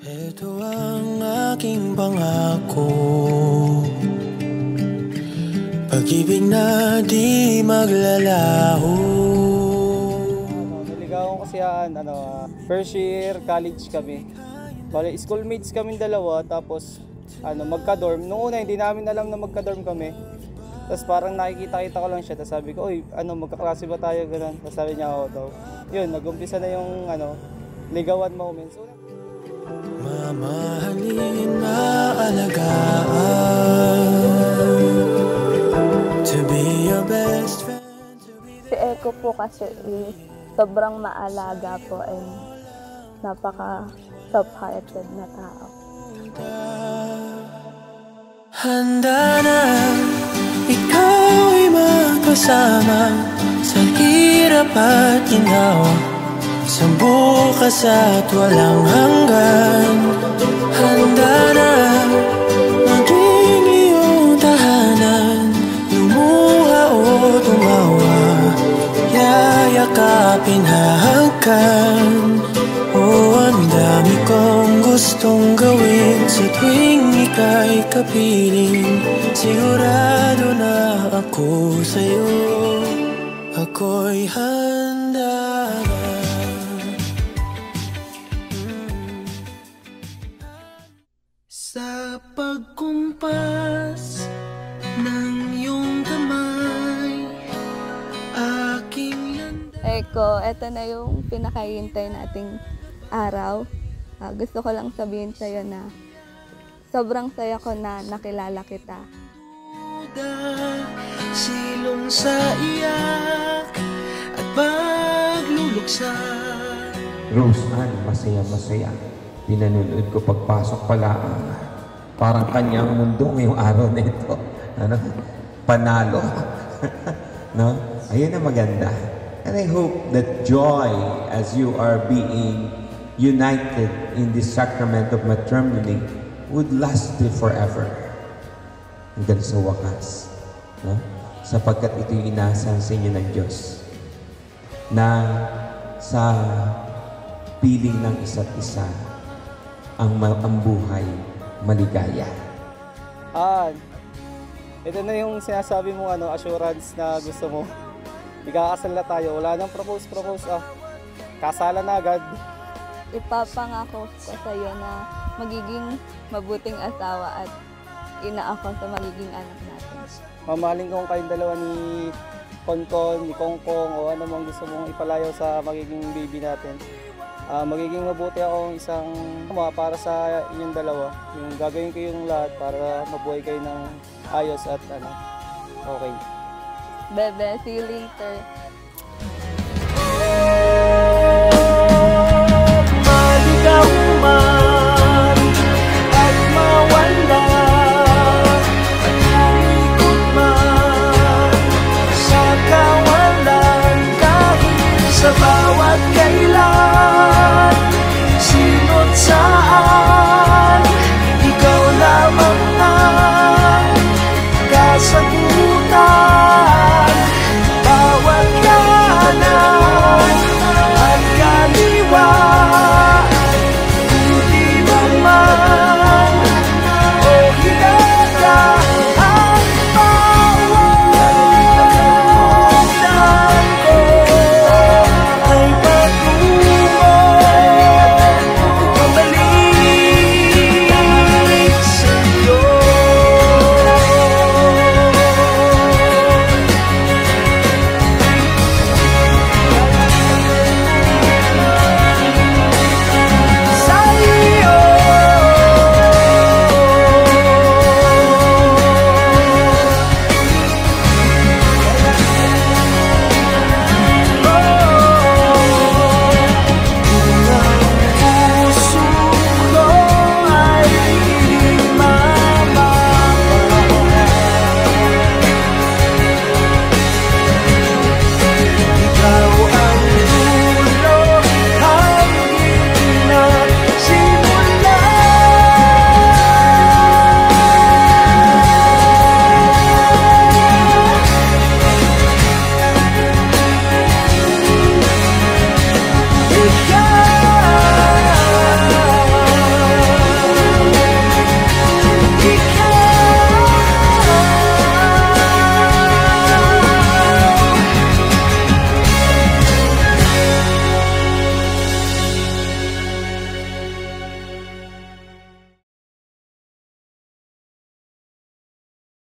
Ito ang aking pangako, pag-ibig na di maglalaho. Naligawan ko siya, first year college kami. Bale, schoolmates kami dalawa, tapos magka-dorm. Noong una, hindi namin alam na magka-dorm kami. Tapos parang nakikita-kita ko lang siya, tapos sabi ko, "Uy, magkaklase ba tayo?" Ganun. Tapos sabi niya, "Oo daw." Yun, nag-umpisa na yung ligawan moments. Mamahalin, maalagaan, to be your best friend, to be Si Eko po kasi sobrang maalaga po and napaka soft-hearted na tao. Handa na ikaw ay makasama sa hirap at ginawa, sa bukas at walang hanggan. Handa na maging iyong tahanan, lumuha o tumawa, yayakapin, hahagkan. Oh, ang dami kong gustong gawin sa tuwing ika'y kapiling. Sigurado na ako sa'yo, ako'y handa na. Sa pagkumpas ng iyong kamay, aking landa. Eko, eto na yung pinakahihintay nating araw. Gusto ko lang sabihin sa'yo na sobrang saya ko na nakilala kita. Silong sa iyak at pagluluksa. Roseanne, masaya-masaya. Pinanonood ko pagpasok pala. Parang kanyang mundo ngayong araw na ito. Panalo. No? Ayun ang maganda. And I hope that joy as you are being united in this sacrament of matrimony would last forever. Hanggang sa wakas. No? Sapagkat ito'y inaasahan sa inyo ng Diyos na sa piling ng isa't isa ang buhay maligaya. Ito na yung sinasabi mo assurance na gusto mo. Ikakasal na tayo, wala nang propose. Kasalan na agad. Ipapangako ko sa'yo na magiging mabuting asawa at ina ako sa magiging anak natin. Mamahalin ko kayong dalawa ni Konkon, ni Kongkong, o ano mang gusto mong ipalayaw sa magiging baby natin. Magiging mabuti akong isang para sa inyong dalawa. Yung gagawin ko yung lahat para mabuhay kayo ng ayos at okay. Bebe, see you later.